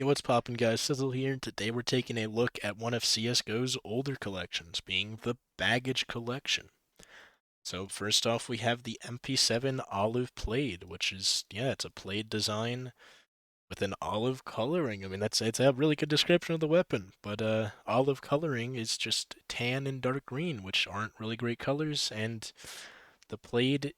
Yo, what's poppin', guys? Szyl here, and today we're taking a look at one of CSGO's older collections, being the Baggage Collection. So first off, we have the MP7 Olive Plaid, which is, yeah, it's a plaid design with an olive coloring. I mean, it's a really good description of the weapon, but olive coloring is just tan and dark green, which aren't really great colors, and the plaid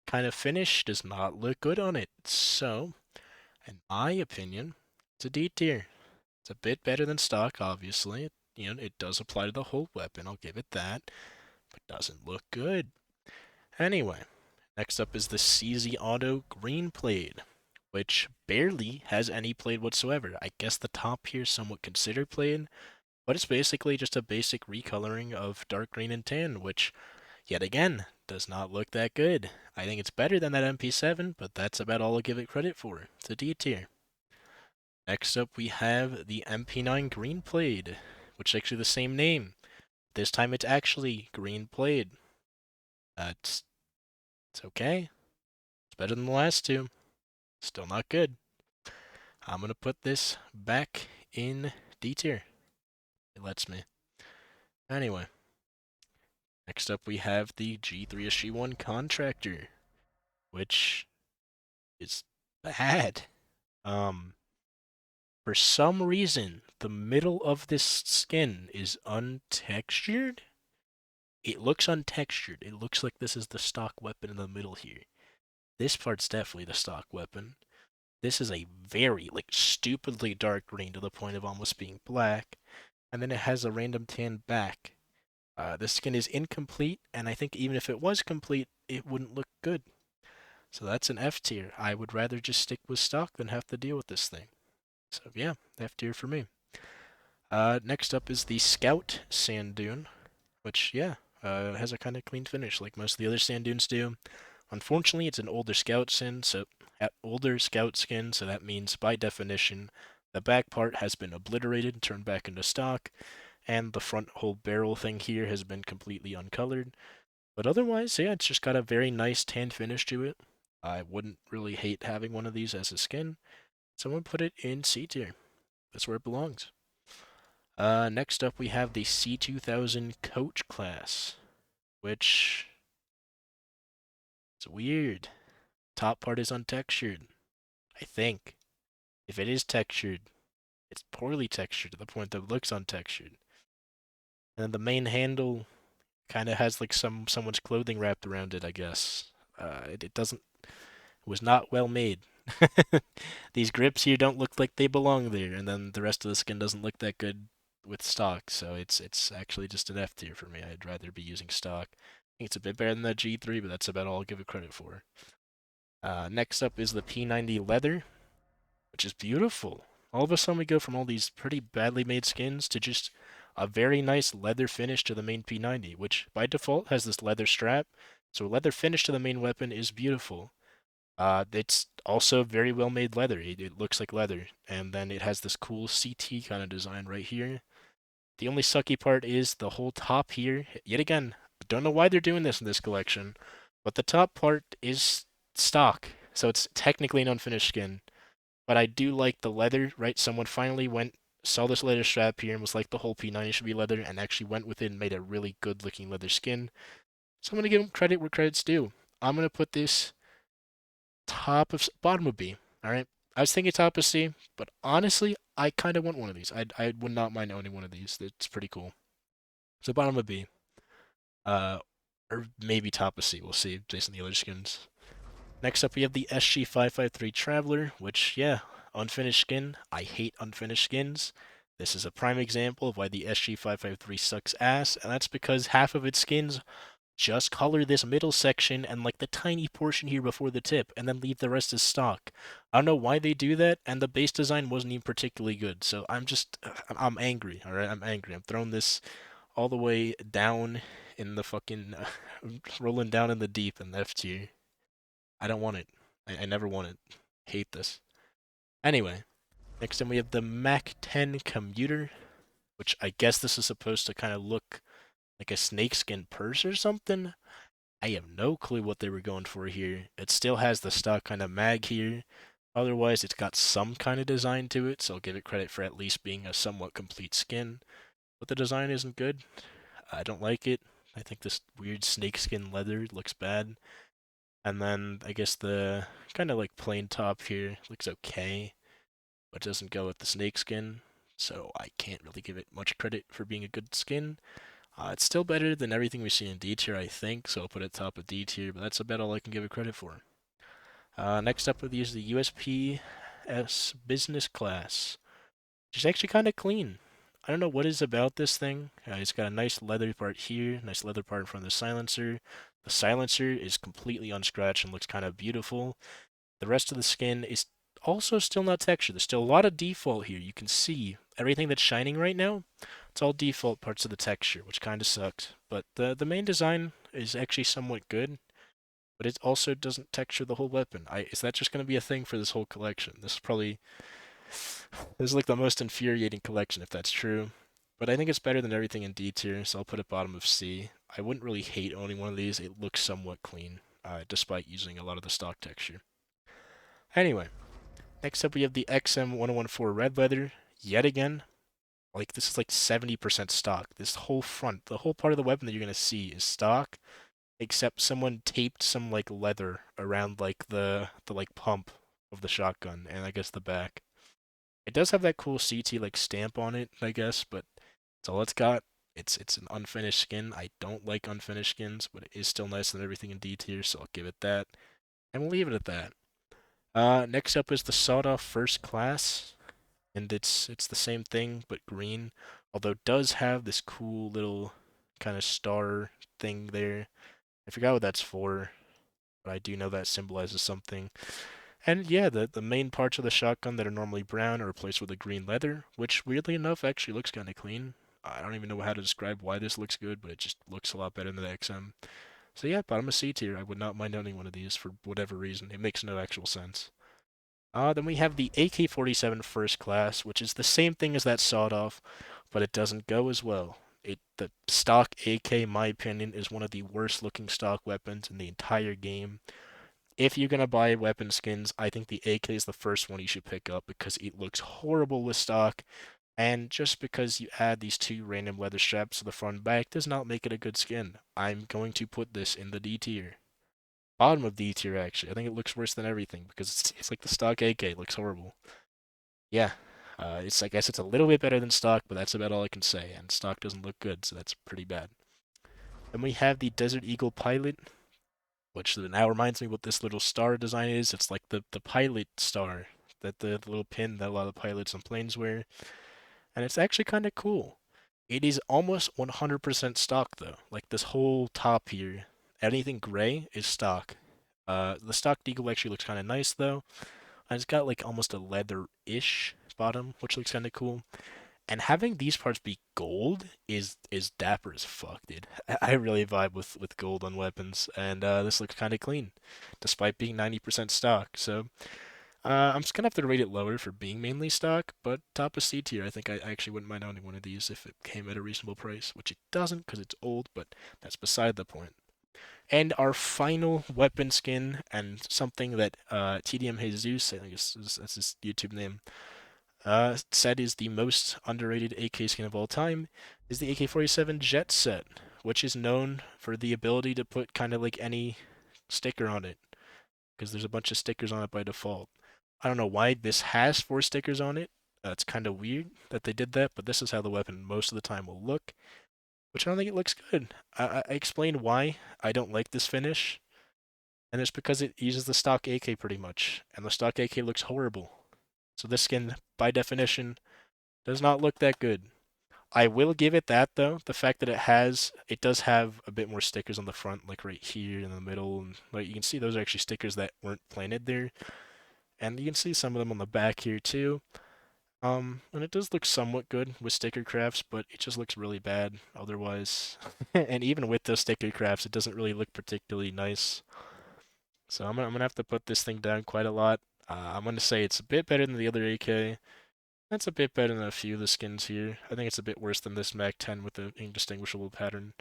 kind of finish does not look good on it. So, in my opinion, it's a D tier. It's a bit better than stock, obviously. It does apply to the whole weapon, I'll give it that, but doesn't look good. Anyway, next up is the CZ Auto Green Plaid, which barely has any plaid whatsoever. I guess the top here is somewhat considered plaid, but it's basically just a basic recoloring of dark green and tan, which, yet again, does not look that good. I think it's better than that MP7, but that's about all I'll give it credit for. It's a D tier. Next up, we have the MP9 Green Plaid, which is actually the same name. This time it's actually Green Plaid. It's, it's okay. It's better than the last two. Still not good. I'm going to put this back in D tier. It lets me. Anyway, next up we have the G3 SG1 Contractor, which is bad. For some reason, the middle of this skin is untextured. It looks untextured. It looks like this is the stock weapon in the middle here. This part's definitely the stock weapon. This is a very, like, stupidly dark green to the point of almost being black. And then it has a random tan back. This skin is incomplete, and I think even if it was complete, it wouldn't look good. So that's an F tier. I would rather just stick with stock than have to deal with this thing. So yeah, F tier for me. Next up is the Scout Sand Dune, which, yeah, has a kind of clean finish like most of the other sand dunes do. Unfortunately, it's an older older scout skin, so that means by definition, the back part has been obliterated and turned back into stock, and the front whole barrel thing here has been completely uncolored. But otherwise, yeah, it's just got a very nice tan finish to it. I wouldn't really hate having one of these as a skin. Someone put it in C tier. That's where it belongs. Next up, we have the C2000 Coach class, which is weird. Top part is untextured, I think. If it is textured, it's poorly textured to the point that it looks untextured. And then the main handle kind of has like someone's clothing wrapped around it, I guess. It doesn't. It was not well made. These grips here don't look like they belong there, and then the rest of the skin doesn't look that good with stock, so it's actually just an F tier for me. I'd rather be using stock. I think it's a bit better than that G3, but that's about all I'll give it credit for. Next up is the P90 Leather, which is beautiful. All of a sudden we go from all these pretty badly made skins to just a very nice leather finish to the main P90, which by default has this leather strap, so a leather finish to the main weapon is beautiful. It's also very well made leather. It looks like leather, and then it has this cool CT kind of design right here. The only sucky part is the whole top here. Yet again, I don't know why they're doing this in this collection, but the top part is stock, so it's technically an unfinished skin. But I do like the leather, right? Someone finally saw this leather strap here and was like, the whole P90 should be leather, and actually went with it and made a really good looking leather skin. So I'm gonna give them credit where credit's due. I'm gonna put this bottom of B. All right. I was thinking top of C, but honestly, I kind of want one of these. I would not mind owning one of these. It's pretty cool. So bottom of B. Uh, or maybe top of C. We'll see based on the other skins. Next up, we have the SG553 Traveler, which, yeah, unfinished skin. I hate unfinished skins. This is a prime example of why the SG553 sucks ass, and that's because half of its skins just color this middle section and like the tiny portion here before the tip, and then leave the rest as stock. I don't know why they do that, and the base design wasn't even particularly good, so I'm angry, alright? I'm angry. I'm throwing this all the way down in the fucking, rolling down in the deep in the F tier. I don't want it. I never want it. Hate this. Anyway, next up we have the Mac10 Computer, which I guess this is supposed to kind of look like a snakeskin purse or something. I have no clue what they were going for here. It still has the stock kind of mag here, Otherwise, it's got some kind of design to it, so I'll give it credit for at least being a somewhat complete skin. But the design isn't good. I don't like it. I think this weird snakeskin leather looks bad. And then I guess the kind of like plain top here looks okay, but doesn't go with the snakeskin. So I can't really give it much credit for being a good skin. It's still better than everything we see in D tier, I think, so I'll put it top of D tier, but that's about all I can give it credit for. Next up with these, the USPS Business Class, which is actually kind of clean. I don't know what is about this thing. It's got a nice leather part here, nice leather part in front of the silencer. The silencer is completely unscratched and looks kind of beautiful. The rest of the skin is also still not textured. There's still a lot of default here. You can see everything that's shining right now. It's all default parts of the texture, which kind of sucks. But the main design is actually somewhat good, but it also doesn't texture the whole weapon. Is that just going to be a thing for this whole collection? This is like the most infuriating collection if that's true. But I think it's better than everything in D tier, so I'll put it bottom of C. I wouldn't really hate owning one of these. It looks somewhat clean, despite using a lot of the stock texture. Anyway, next up we have the XM1014 red leather. Yet again, like this is like 70% stock. This whole front, the whole part of the weapon that you're gonna see is stock, except someone taped some like leather around like the like pump of the shotgun and I guess the back. It does have that cool CT like stamp on it, I guess, but that's all it's got. It's an unfinished skin. I don't like unfinished skins, but it is still nicer than everything in D tier, so I'll give it that. And we'll leave it at that. Next up is the SawedOff First Class, and it's the same thing but green, although it does have this cool little kind of star thing there. I forgot what that's for, but I do know that symbolizes something. And yeah, the main parts of the shotgun that are normally brown are replaced with a green leather, which weirdly enough actually looks kind of clean. I don't even know how to describe why this looks good, but it just looks a lot better than the XM. So yeah, bottom of C tier. I would not mind owning one of these for whatever reason. It makes no actual sense. Then we have the AK47 First Class, which is the same thing as that SawedOff, but it doesn't go as well. The stock AK, in my opinion, is one of the worst looking stock weapons in the entire game. If you're gonna buy weapon skins, I think the AK is the first one you should pick up because it looks horrible with stock, and just because you add these two random leather straps to the front and back does not make it a good skin. I'm going to put this in the D tier. Bottom of D tier, actually. I think it looks worse than everything because it's like the stock AK. It looks horrible. Yeah. I guess it's a little bit better than stock, but that's about all I can say. And stock doesn't look good, so that's pretty bad. Then we have the Desert Eagle Pilot, which now reminds me what this little star design is. It's like the pilot star, that the little pin that a lot of pilots on planes wear. And it's actually kind of cool. It is almost 100% stock though. Like this whole top here, anything gray is stock. The stock deagle actually looks kind of nice though. And it's got like almost a leather-ish bottom, which looks kind of cool. And having these parts be gold is dapper as fuck, dude. I really vibe with gold on weapons, and this looks kind of clean, despite being 90% stock. So I'm just gonna have to rate it lower for being mainly stock, but top of C tier. I think I actually wouldn't mind owning one of these if it came at a reasonable price, which it doesn't because it's old, but that's beside the point. And our final weapon skin, and something that TDM HeyZeus, I think that's his YouTube name, said is the most underrated AK skin of all time, is the AK47 Jet Set, which is known for the ability to put kind of like any sticker on it, because there's a bunch of stickers on it by default. I don't know why this has 4 stickers on it. It's kind of weird that they did that, but this is how the weapon most of the time will look, which I don't think it looks good. I explained why I don't like this finish, and it's because it uses the stock AK pretty much, and the stock AK looks horrible. So this skin, by definition, does not look that good. I will give it that though, the fact that it does have a bit more stickers on the front, like right here in the middle, and like you can see those are actually stickers that weren't planted there, and you can see some of them on the back here too. And it does look somewhat good with sticker crafts, but it just looks really bad otherwise. And even with those sticker crafts, it doesn't really look particularly nice. So I'm gonna have to put this thing down quite a lot. I'm gonna say it's a bit better than the other AK. That's a bit better than a few of the skins here. I think it's a bit worse than this Mac10 with the indistinguishable pattern.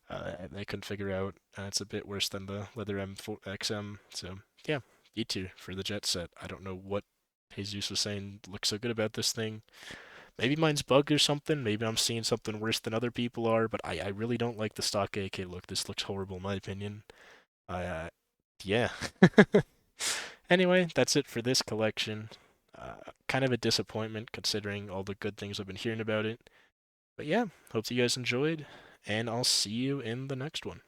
I couldn't figure out. It's a bit worse than the Leather M4XM. So yeah, E tier for the Jet Set. I don't know what HeyZeus was saying looks so good about this thing. Maybe mine's bugged or something. Maybe I'm seeing something worse than other people are, but I really don't like the stock AK look. This looks horrible in my opinion. Yeah. Anyway, that's it for this collection. Kind of a disappointment considering all the good things I've been hearing about it. But yeah, hope you guys enjoyed, and I'll see you in the next one.